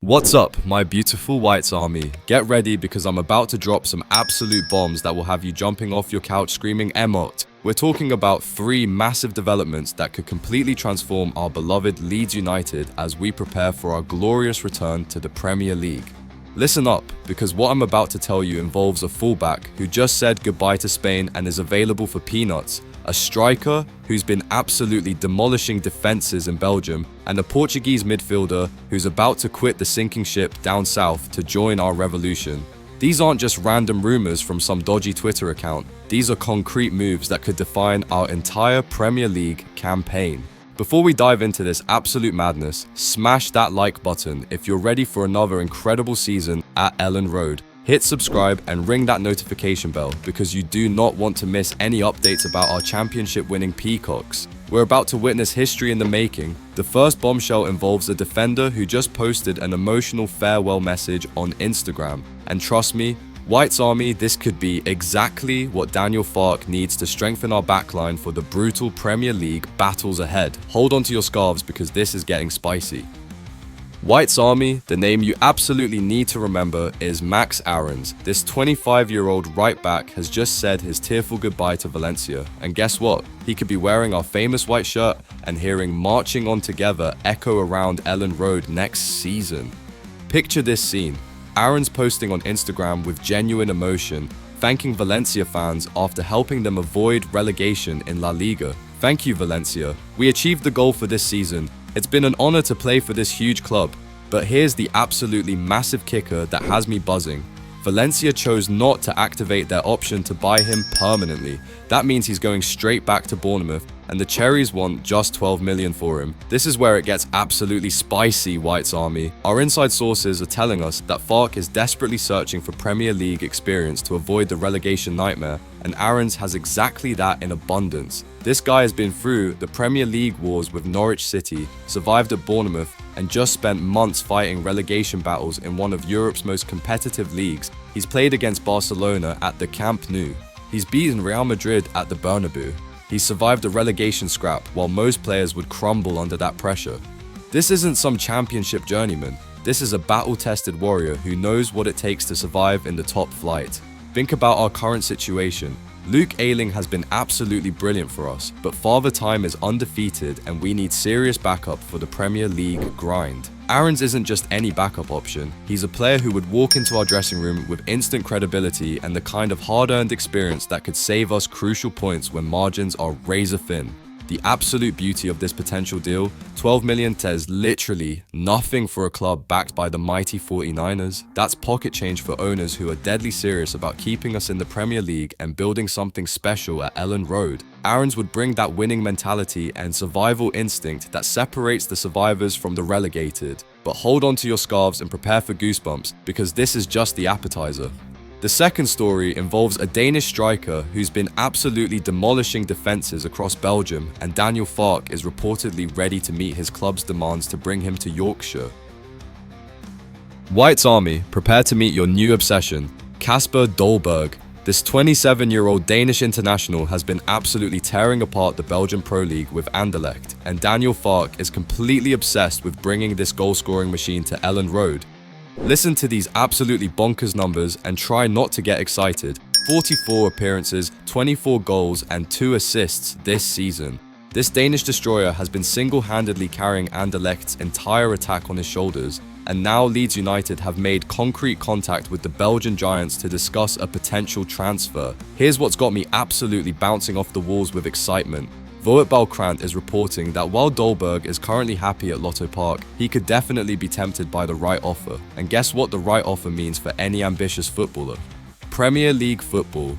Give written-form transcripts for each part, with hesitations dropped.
What's up, my beautiful Whites army? Get ready because I'm about to drop some absolute bombs that will have you jumping off your couch screaming Emot. We're talking about 3 massive developments that could completely transform our beloved Leeds United as we prepare for our glorious return to the Premier League. Listen up, because what I'm about to tell you involves a fullback who just said goodbye to Spain and is available for peanuts, a striker who's been absolutely demolishing defences in Belgium, and a Portuguese midfielder who's about to quit the sinking ship down south to join our revolution. These aren't just random rumours from some dodgy Twitter account, these are concrete moves that could define our entire Premier League campaign. Before we dive into this absolute madness, smash that like button if you're ready for another incredible season at Elland Road. Hit subscribe and ring that notification bell because you do not want to miss any updates about our championship winning Peacocks. We're about to witness history in the making. The first bombshell involves a defender who just posted an emotional farewell message on Instagram. And trust me, Whites Army, this could be exactly what Daniel Farke needs to strengthen our backline for the brutal Premier League battles ahead. Hold on to your scarves because this is getting spicy. Whites Army, the name you absolutely need to remember is Max Aarens. This 25-year-old right back has just said his tearful goodbye to Valencia. And guess what? He could be wearing our famous white shirt and hearing "Marching On Together" echo around Elland Road next season. Picture this scene. Aarens posting on Instagram with genuine emotion, thanking Valencia fans after helping them avoid relegation in La Liga. Thank you, Valencia. We achieved the goal for this season. It's been an honor to play for this huge club, but here's the absolutely massive kicker that has me buzzing. Valencia chose not to activate their option to buy him permanently. That means he's going straight back to Bournemouth, and the Cherries want just 12 million for him. This is where it gets absolutely spicy, Whites Army. Our inside sources are telling us that Farke is desperately searching for Premier League experience to avoid the relegation nightmare, and Aarens has exactly that in abundance. This guy has been through the Premier League wars with Norwich City, survived at Bournemouth, and just spent months fighting relegation battles in one of Europe's most competitive leagues. He's played against Barcelona at the Camp Nou. He's beaten Real Madrid at the Bernabeu. He's survived a relegation scrap while most players would crumble under that pressure. This isn't some championship journeyman. This is a battle-tested warrior who knows what it takes to survive in the top flight. Think about our current situation. Luke Ayling has been absolutely brilliant for us, but Father Time is undefeated and we need serious backup for the Premier League grind. Aarens isn't just any backup option. He's a player who would walk into our dressing room with instant credibility and the kind of hard-earned experience that could save us crucial points when margins are razor thin. The absolute beauty of this potential deal, 12 million says literally nothing for a club backed by the mighty 49ers. That's pocket change for owners who are deadly serious about keeping us in the Premier League and building something special at Elland Road. Aarens would bring that winning mentality and survival instinct that separates the survivors from the relegated. But hold on to your scarves and prepare for goosebumps, because this is just the appetizer. The second story involves a Danish striker who's been absolutely demolishing defences across Belgium, and Daniel Farke is reportedly ready to meet his club's demands to bring him to Yorkshire. Whites Army, prepare to meet your new obsession, Kasper Dolberg. This 27-year-old Danish international has been absolutely tearing apart the Belgian Pro League with Anderlecht, and Daniel Farke is completely obsessed with bringing this goal-scoring machine to Elland Road. Listen to these absolutely bonkers numbers and try not to get excited. 44 appearances, 24 goals and 2 assists this season. This Danish destroyer has been single-handedly carrying Anderlecht's entire attack on his shoulders, and now Leeds United have made concrete contact with the Belgian giants to discuss a potential transfer. Here's what's got me absolutely bouncing off the walls with excitement. Voetbalkrant is reporting that while Dolberg is currently happy at Lotto Park, he could definitely be tempted by the right offer. And guess what the right offer means for any ambitious footballer? Premier League football.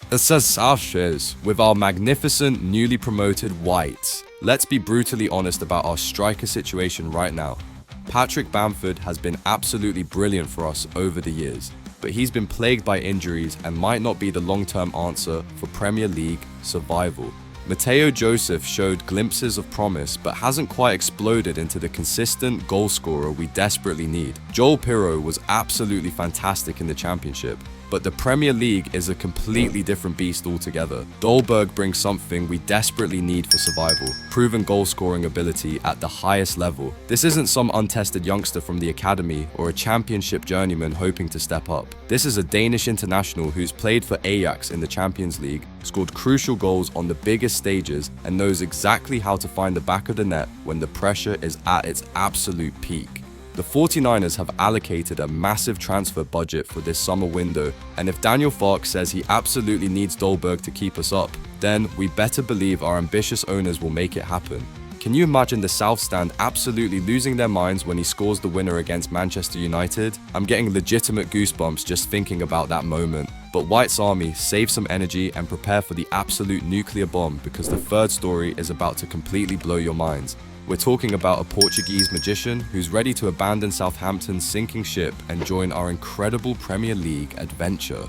With our magnificent newly promoted Whites. Let's be brutally honest about our striker situation right now. Patrick Bamford has been absolutely brilliant for us over the years, but he's been plagued by injuries and might not be the long-term answer for Premier League survival. Mateo Joseph showed glimpses of promise but hasn't quite exploded into the consistent goal scorer we desperately need. Joel Pirro was absolutely fantastic in the championship, But the Premier League is a completely different beast altogether. Dolberg brings something we desperately need for survival: proven goal-scoring ability at the highest level. This isn't some untested youngster from the academy or a championship journeyman hoping to step up. This is a Danish international who's played for Ajax in the Champions League, scored crucial goals on the biggest stages, and knows exactly how to find the back of the net when the pressure is at its absolute peak. The 49ers have allocated a massive transfer budget for this summer window, and if Daniel Farke says he absolutely needs Dolberg to keep us up, then we better believe our ambitious owners will make it happen. Can you imagine the South Stand absolutely losing their minds when he scores the winner against Manchester United? I'm getting legitimate goosebumps just thinking about that moment. But White's Army, save some energy and prepare for the absolute nuclear bomb, because the third story is about to completely blow your minds. We're talking about a Portuguese magician who's ready to abandon Southampton's sinking ship and join our incredible Premier League adventure.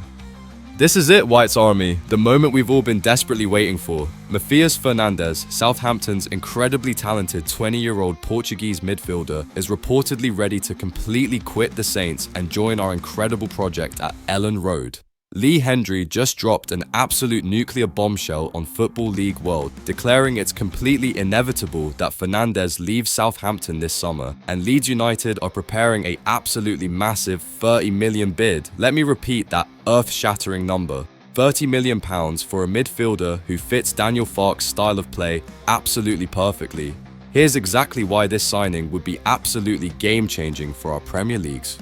This is it, White's Army, the moment we've all been desperately waiting for. Matthias Fernandez, Southampton's incredibly talented 20-year-old Portuguese midfielder, is reportedly ready to completely quit the Saints and join our incredible project at Elland Road. Lee Hendry just dropped an absolute nuclear bombshell on Football League World, declaring it's completely inevitable that Fernandez leaves Southampton this summer, and Leeds United are preparing a absolutely massive 30 million bid. Let me repeat that earth-shattering number. £30 million for a midfielder who fits Daniel Farke's style of play absolutely perfectly. Here's exactly why this signing would be absolutely game-changing for our Premier Leagues.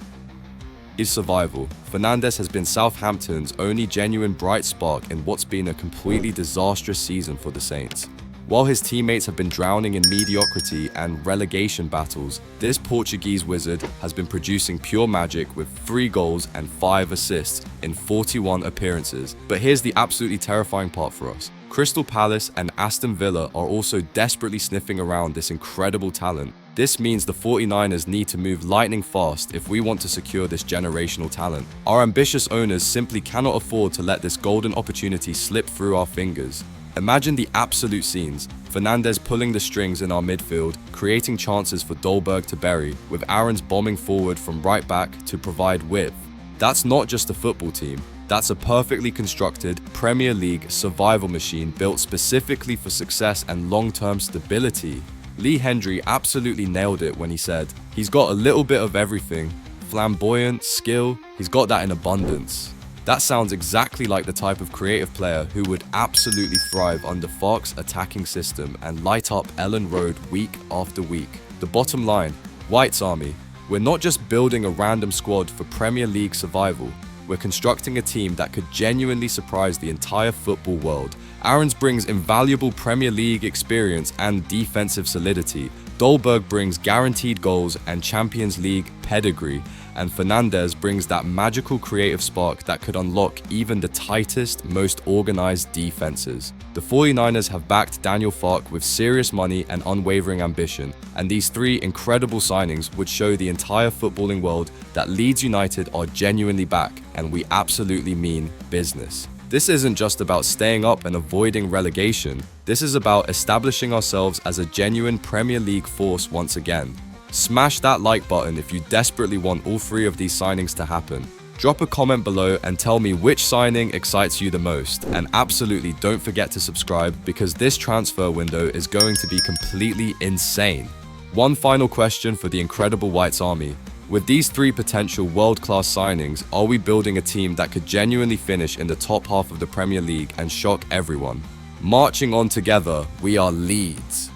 Is survival. Fernandez has been Southampton's only genuine bright spark in what's been a completely disastrous season for the Saints. While his teammates have been drowning in mediocrity and relegation battles, this Portuguese wizard has been producing pure magic with 3 goals and 5 assists in 41 appearances. But here's the absolutely terrifying part for us. Crystal Palace and Aston Villa are also desperately sniffing around this incredible talent. This means the 49ers need to move lightning fast if we want to secure this generational talent. Our ambitious owners simply cannot afford to let this golden opportunity slip through our fingers. Imagine the absolute scenes: Fernandez pulling the strings in our midfield, creating chances for Dolberg to bury, with Aarens bombing forward from right back to provide width. That's not just a football team. That's a perfectly constructed Premier League survival machine built specifically for success and long-term stability. Lee Hendry absolutely nailed it when he said, "He's got a little bit of everything. Flamboyant, skill, he's got that in abundance." That sounds exactly like the type of creative player who would absolutely thrive under Farke's attacking system and light up Elland Road week after week. The bottom line, White's Army, we're not just building a random squad for Premier League survival. We're constructing a team that could genuinely surprise the entire football world. Aarens brings invaluable Premier League experience and defensive solidity. Dolberg brings guaranteed goals and Champions League pedigree. And Fernandez brings that magical creative spark that could unlock even the tightest, most organized defenses. The 49ers have backed Daniel Farke with serious money and unwavering ambition, and these 3 incredible signings would show the entire footballing world that Leeds United are genuinely back, and we absolutely mean business. This isn't just about staying up and avoiding relegation. This is about establishing ourselves as a genuine Premier League force once again. Smash that like button if you desperately want all 3 of these signings to happen. Drop a comment below and tell me which signing excites you the most. And absolutely don't forget to subscribe, because this transfer window is going to be completely insane. One final question for the incredible White's Army. With these 3 potential world-class signings, are we building a team that could genuinely finish in the top half of the Premier League and shock everyone? Marching on together, we are Leeds.